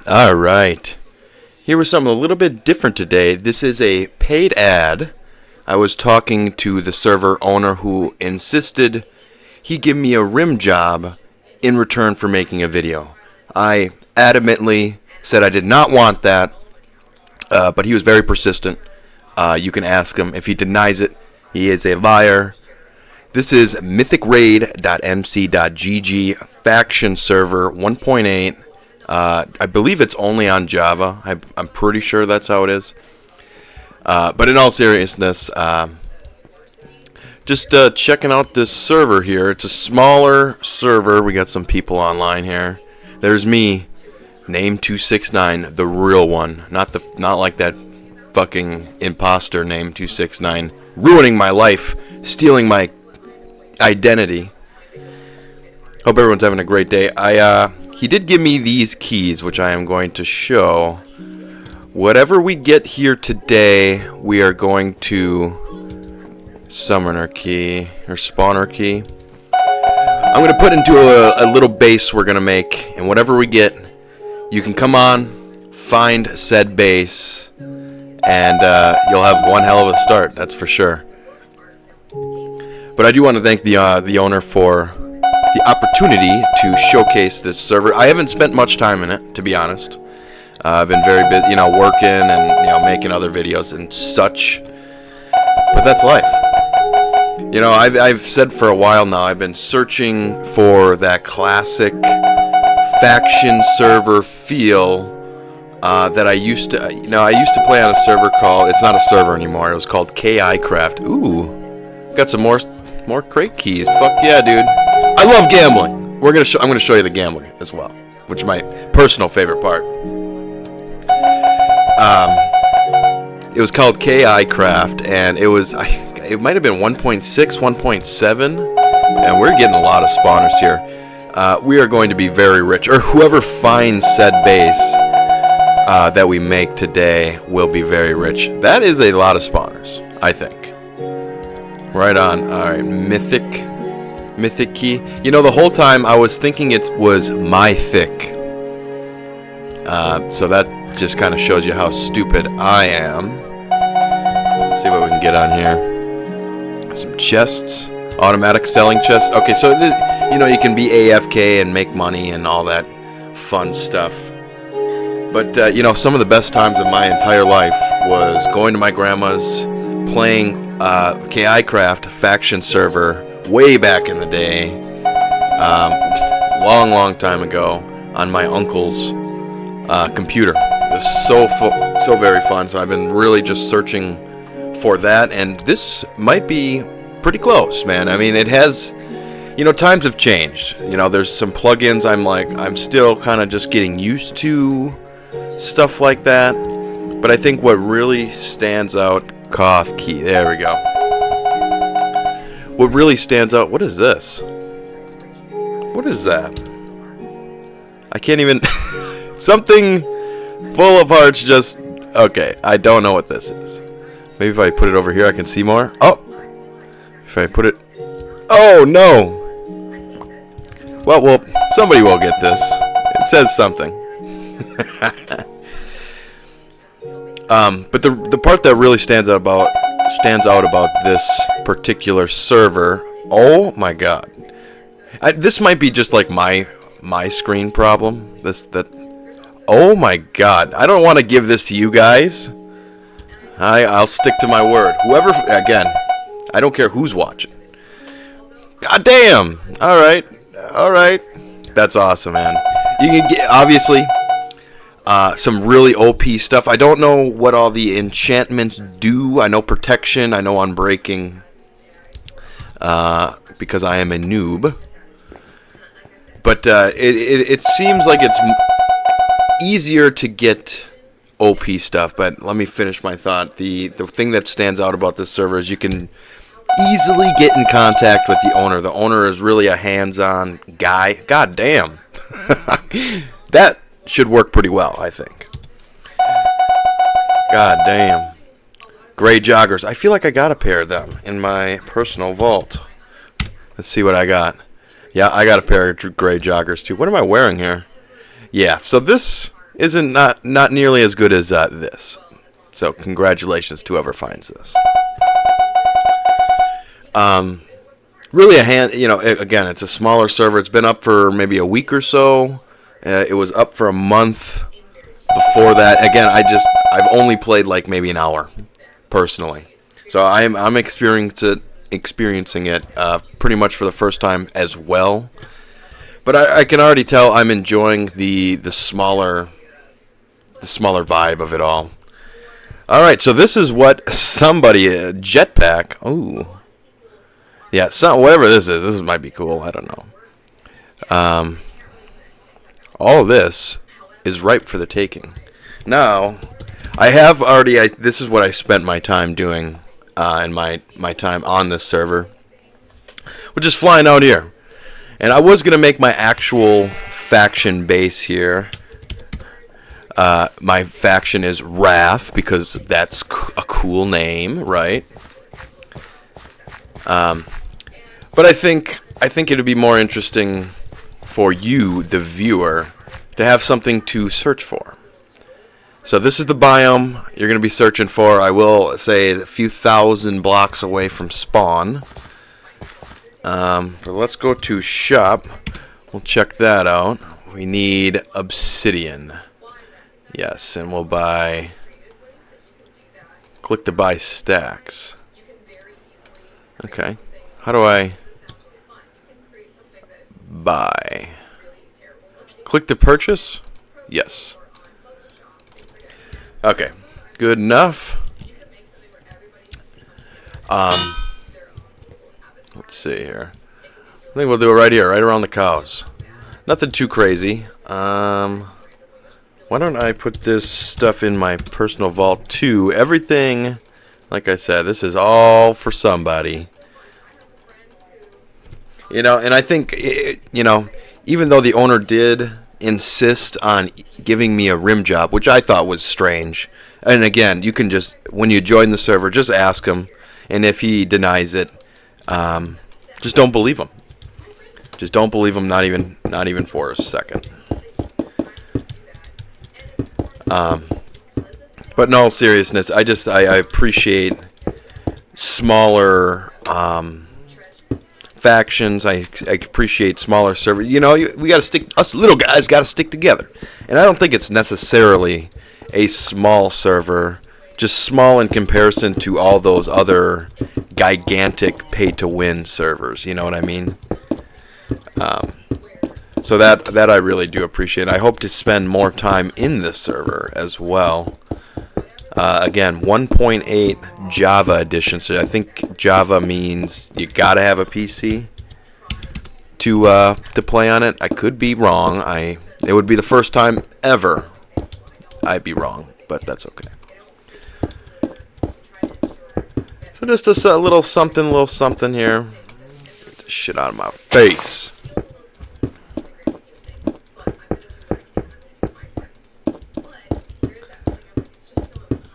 All right. Here was something a little bit different today. This is a paid ad. I was talking to the server owner who insisted he give me a rim job in return for making a video. I adamantly said I did not want that, but he was very persistent. You can ask him. If he denies it, he is a liar. This is MythicRaid.mc.gg faction server 1.8. I believe it's only on Java. I'm pretty sure that's how it is. But in all seriousness, just checking out this server here. It's a smaller server. We got some people online here. There's me, Name269, the real one, not like that fucking imposter Name269, ruining my life, stealing my identity. Hope everyone's having a great day. He did give me these keys, which I am going to show. Whatever we get here today, we are going to summoner key or spawner key. I'm going to put into a little base we're going to make, and whatever we get, you can come on, find said base, and you'll have one hell of a start, that's for sure. But I do want to thank the owner for the opportunity to showcase this server. I haven't spent much time in it, to be honest. I've been very busy, working and making other videos and such. But that's life. I've said for a while now, I've been searching for that classic faction server feel that I used to. I used to play on a server called. It's not a server anymore. It was called KICraft. Ooh, got some more crate keys. Fuck yeah, dude. I love gambling. I'm going to show you the gambling as well, which is my personal favorite part. It was called KICraft, and it might have been 1.6, 1.7, and we're getting a lot of spawners here. We are going to be very rich, or whoever finds said base that we make today will be very rich. That is a lot of spawners, I think. Right on. All right, mythic key. The whole time I was thinking it was mythic. So that just kind of shows you how stupid I am. Let's see what we can get on here. Some chests, automatic selling chests. Okay, so this, you can be AFK and make money and all that fun stuff. But some of the best times of my entire life was going to my grandma's, playing KICraft faction server way back in the day, long time ago, on my uncle's computer. It was so very fun. So I've been really just searching for that, and this might be pretty close, man. I mean, it has, times have changed. There's some plugins I'm still kind of just getting used to, stuff like that. But I think what really stands out, Koth key. There we go. What really stands out, what is this? What is that? I can't even... Something full of hearts just... Okay, I don't know what this is. Maybe if I put it over here I can see more. Oh! If I put it... Oh, no! Well, somebody will get this. It says something. But the part that really stands out about this particular server, oh my god, this might be just like my screen problem. Oh my god, I don't want to give this to you guys. I'll stick to my word. Whoever, again, I don't care who's watching. God damn. All right, that's awesome, man. You can get, obviously, some really OP stuff. I don't know what all the enchantments do. I know protection. I know unbreaking. Because I am a noob. But it seems like it's easier to get OP stuff. But let me finish my thought. The thing that stands out about this server is you can easily get in contact with the owner. The owner is really a hands-on guy. God damn. That should work pretty well, I think. God damn. Gray joggers. I feel like I got a pair of them in my personal vault. Let's see what I got. Yeah, I got a pair of gray joggers too. What am I wearing here? Yeah, so this isn't not nearly as good as this. So congratulations to whoever finds this. Really again, it's a smaller server. It's been up for maybe a week or so. It was up for a month before that. Again, I've only played like maybe an hour personally. So I'm experiencing it pretty much for the first time as well. But I can already tell I'm enjoying the smaller vibe of it all. All right, so this is what somebody jetpack. Oh, yeah, whatever this is. This might be cool. I don't know. All of this is ripe for the taking. Now, I have already. This is what I spent my time doing in my time on this server, which is flying out here. And I was gonna make my actual faction base here. My faction is Wrath because that's a cool name, right? But I think it would be more interesting for you, the viewer, to have something to search for. So this is the biome you're going to be searching for. I will say a few thousand blocks away from spawn. But let's go to shop. We'll check that out. We need obsidian. Yes, and we'll buy. Click to buy stacks. Okay. How do I buy? Click to purchase? Yes. Okay. Good enough. Let's see here. I think we'll do it right here, right around the cows. Nothing too crazy. Why don't I put this stuff in my personal vault too? Everything, like I said, this is all for somebody. And I think, even though the owner did insist on giving me a rim job, which I thought was strange. And again, you can just, when you join the server, just ask him. And if he denies it, just don't believe him. Just don't believe him, not even for a second. But in all seriousness, I appreciate smaller factions. I appreciate smaller servers. We got to stick. Us little guys got to stick together. And I don't think it's necessarily a small server, just small in comparison to all those other gigantic pay-to-win servers. You know what I mean? So that I really do appreciate. I hope to spend more time in this server as well. Again, 1.8 Java edition. So I think Java means you gotta have a PC to play on it. I could be wrong. It would be the first time ever I'd be wrong, but that's okay. So just a little something here. Get this shit out of my face.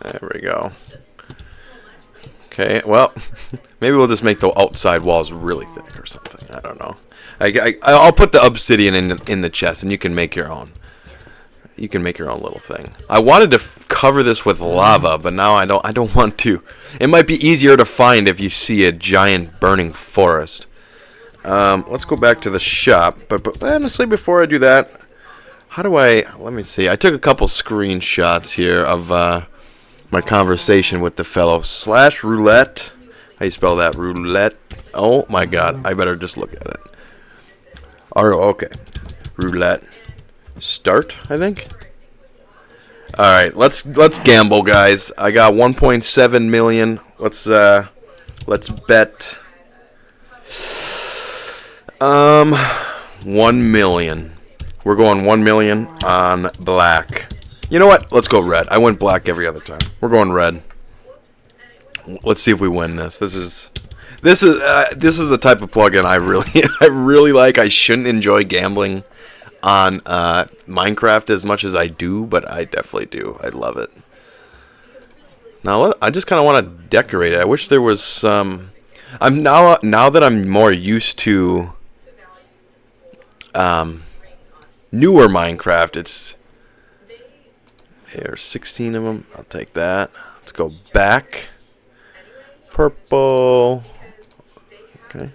There we go. Okay, well, maybe we'll just make the outside walls really thick or something. I don't know. I'll put the obsidian in the chest, and you can make your own. You can make your own little thing. I wanted to cover this with lava, but now I don't want to. It might be easier to find if you see a giant burning forest. Let's go back to the shop. But honestly, before I do that, let me see. I took a couple screenshots here of my conversation with the fellow /roulette. How you spell that? Roulette. Oh my god, I better just look at it. Okay. Roulette. Start, I think. Alright, let's gamble, guys. I got 1.7 million. Let's bet 1 million. We're going 1 million on black. You know what? Let's go red. I went black every other time. We're going red. Let's see if we win this. This is the type of plugin I really like. I shouldn't enjoy gambling on Minecraft as much as I do, but I definitely do. I love it. Now I just kind of want to decorate it. I wish there was some. I'm now that I'm more used to newer Minecraft. There's 16 of them. I'll take that. Let's go back. Purple. Okay.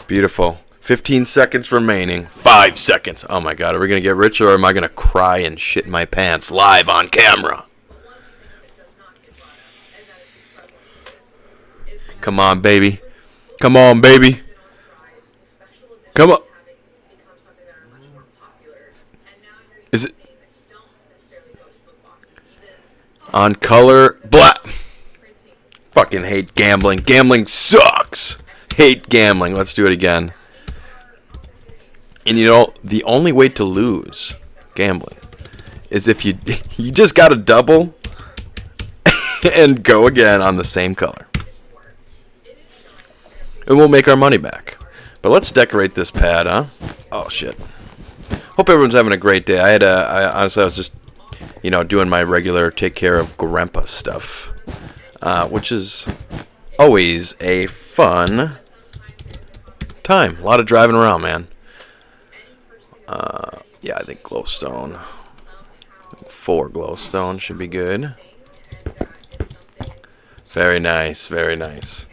Beautiful. 15 seconds remaining. 5 seconds. Oh my god, are we going to get rich or am I going to cry and shit my pants live on camera? Come on, baby. Come on, baby. Come on. Is it on color? Black. Fucking hate gambling. Gambling sucks. Hate gambling. Let's do it again. And you know, the only way to lose gambling is if you just got to double and go again on the same color. And we'll make our money back. But let's decorate this pad, huh? Oh shit. Hope everyone's having a great day. Honestly, I was just, you know, doing my regular take care of grandpa stuff, which is always a fun time. A lot of driving around, man. Yeah, I think glowstone. 4 glowstone should be good. Very nice, very nice.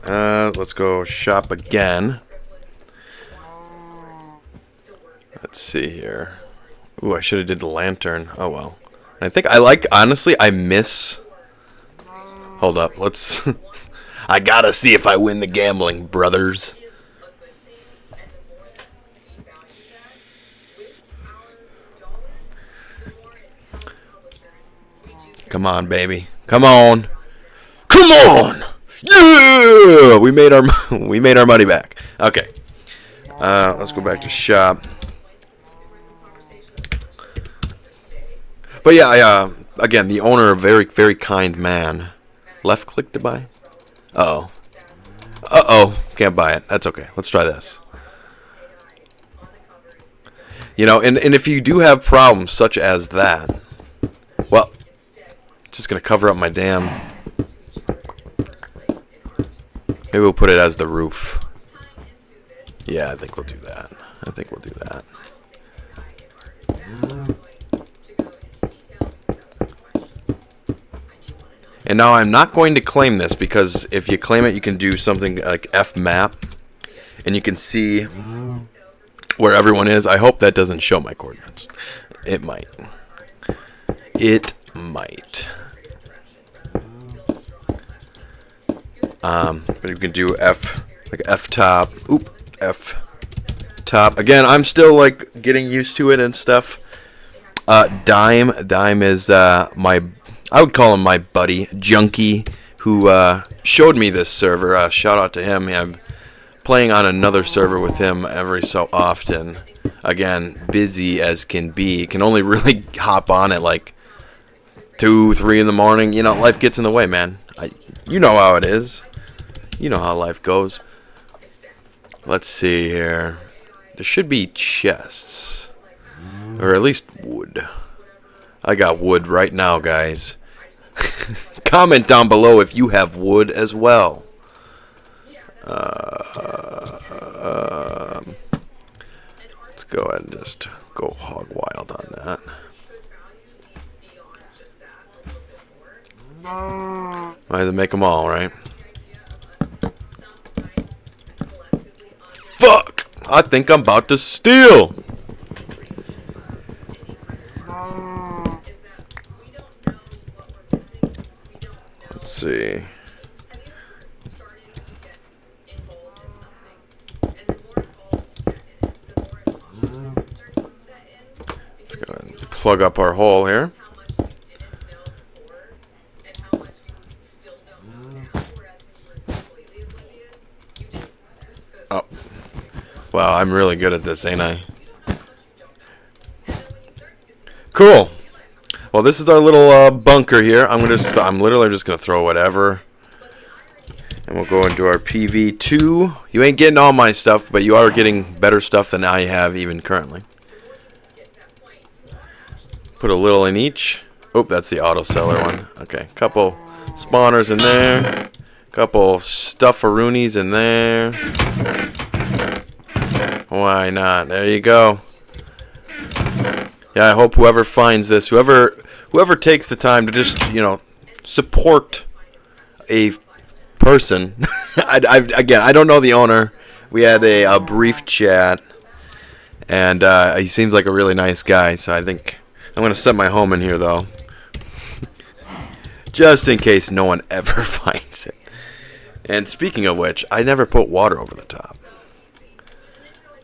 Let's go shop again. Let's see here. Ooh, I should have did the lantern. Oh well. I think honestly, I miss. Hold up, let's. I gotta see if I win the gambling, brothers. Come on, baby. Come on. Come on. Yeah! We made our money back. Okay. Let's go back to shop. But yeah, again, the owner, a very, very kind man. Left click to buy? Uh-oh. Uh-oh. Can't buy it. That's okay. Let's try this. You know, and if you do have problems such as that, well, it's just going to cover up my damn... Maybe we'll put it as the roof. Yeah, I think we'll do that. I think we'll do that. And now I'm not going to claim this because if you claim it, you can do something like F map, and you can see where everyone is. I hope that doesn't show my coordinates. It might. It might. But you can do F, like F top. Oop, F top. Again, I'm still like getting used to it and stuff. Dime is my, I would call him my buddy, Junkie, who showed me this server. Shout out to him. I'm playing on another server with him every so often. Again, busy as can be. Can only really hop on at like 2, 3 in the morning. You know, life gets in the way, man. You know how it is. You know how life goes. Let's see here. There should be chests. Or at least wood. I got wood right now, guys. Comment down below if you have wood as well. Let's go ahead and just go hog wild on that. Might as well make them all, right? Fuck! I think I'm about to steal! Let's see. Let's go ahead and plug up our hole here. Oh. Wow, I'm really good at this, ain't I? Cool. Well, this is our little bunker here. I'm literally just gonna throw whatever, and we'll go into our PV2. You ain't getting all my stuff, but you are getting better stuff than I have even currently. Put a little in each. Oh, that's the auto seller one. Okay, couple spawners in there. Couple stufferoonies in there. Why not? There you go. Yeah, I hope whoever finds this, whoever takes the time to just, support a person. Again, I don't know the owner. We had a brief chat, and he seems like a really nice guy, so I think I'm going to set my home in here, though. Just in case no one ever finds it. And speaking of which, I never put water over the top.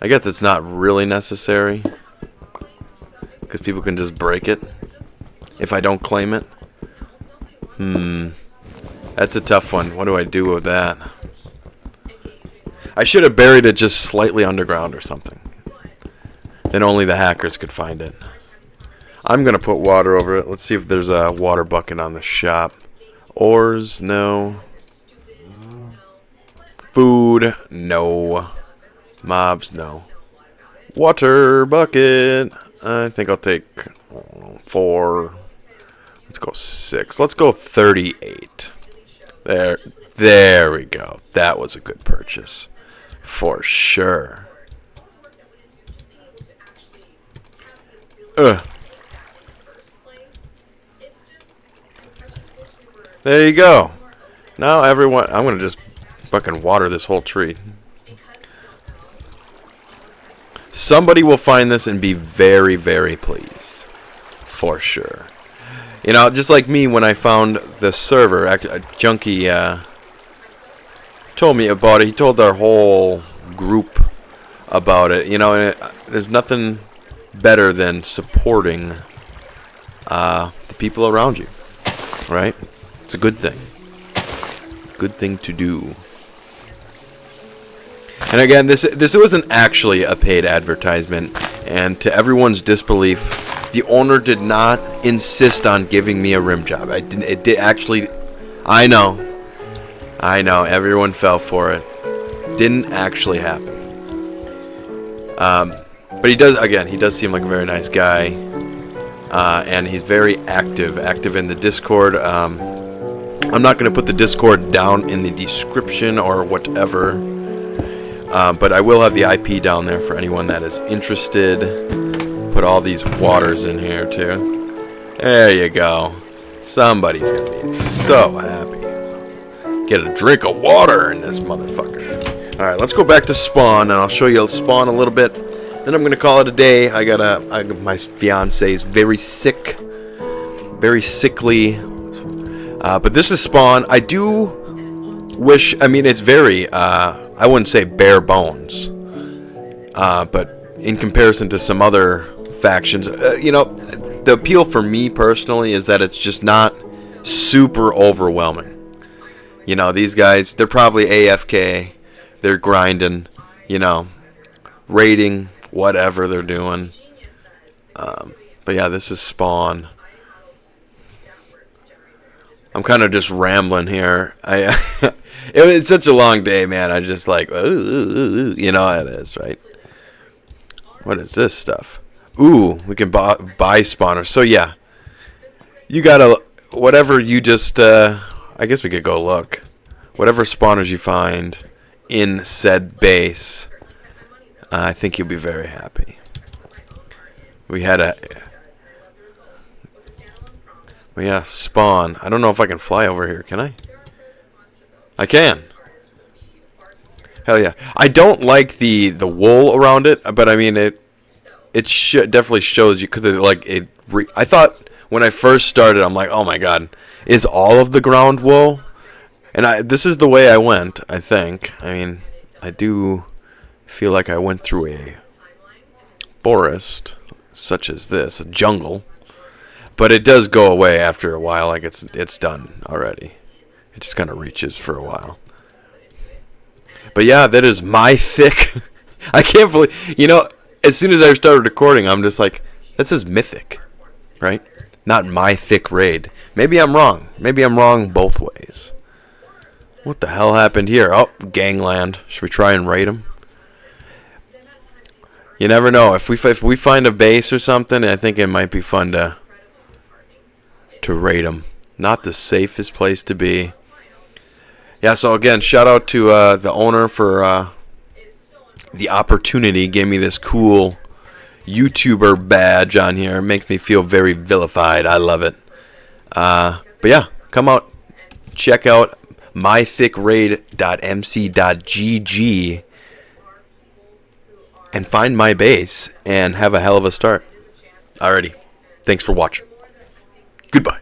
I guess it's not really necessary, because people can just break it if I don't claim it. That's a tough one. What do I do with that? I should have buried it just slightly underground or something. Then only the hackers could find it. I'm going to put water over it. Let's see if there's a water bucket on the shop. Ores, no. Food, no. Mobs, no. Water bucket. I think I'll take 4. Let's go 6. Let's go 38. There we go. That was a good purchase. For sure. There you go. Now everyone, I'm going to just fucking water this whole tree. Somebody will find this and be very, very pleased. For sure. Just like me when I found the server, Junkie told me about it. He told our whole group about it. And there's nothing better than supporting the people around you. Right? It's a good thing. Good thing to do. And again, this wasn't actually a paid advertisement. And to everyone's disbelief, the owner did not insist on giving me a rim job. It did actually. I know. Everyone fell for it. Didn't actually happen. But he does seem like a very nice guy. And he's very active in the Discord. I'm not going to put the Discord down in the description or whatever. But I will have the IP down there for anyone that is interested. Put all these waters in here too. There you go. Somebody's going to be so happy. Get a drink of water in this motherfucker. Alright, let's go back to spawn, and I'll show you spawn a little bit. Then I'm going to call it a day. My fiance is very sick. Very sickly. But this is spawn. I do wish, it's very, I wouldn't say bare bones. But in comparison to some other factions, the appeal for me personally is that it's just not super overwhelming. These guys, they're probably AFK. They're grinding, raiding, whatever they're doing. But yeah, this is spawn. I'm kind of just rambling here. It was such a long day, man. I just like, you know how it is, right? What is this stuff? Ooh, we can buy spawners. So yeah, you gotta, whatever you just, I guess we could go look. Whatever spawners you find in said base, I think you'll be very happy. We had yeah, spawn. I don't know if I can fly over here. Can I? I can. Hell yeah. I don't like the wool around it, but it definitely shows you, because I thought when I first started, I'm like, oh my god, is all of the ground wool? And this is the way I went, I think. I do feel like I went through a forest such as this, a jungle. But it does go away after a while, like it's done already. It just kind of reaches for a while. But yeah, that is Mythic. I can't believe, as soon as I started recording, I'm just like, that says Mythic, right? Not MythicRaid. Maybe I'm wrong. Maybe I'm wrong both ways. What the hell happened here? Oh, gangland. Should we try and raid them? You never know. If we find a base or something, I think it might be fun to raid them. Not the safest place to be. Yeah, so again, shout out to the owner for the opportunity. Gave me this cool, YouTuber badge on here. It makes me feel very vilified. I love it. But yeah, come out, check out mythicraid.mc.gg and find my base and have a hell of a start. Alrighty. Thanks for watching. Goodbye.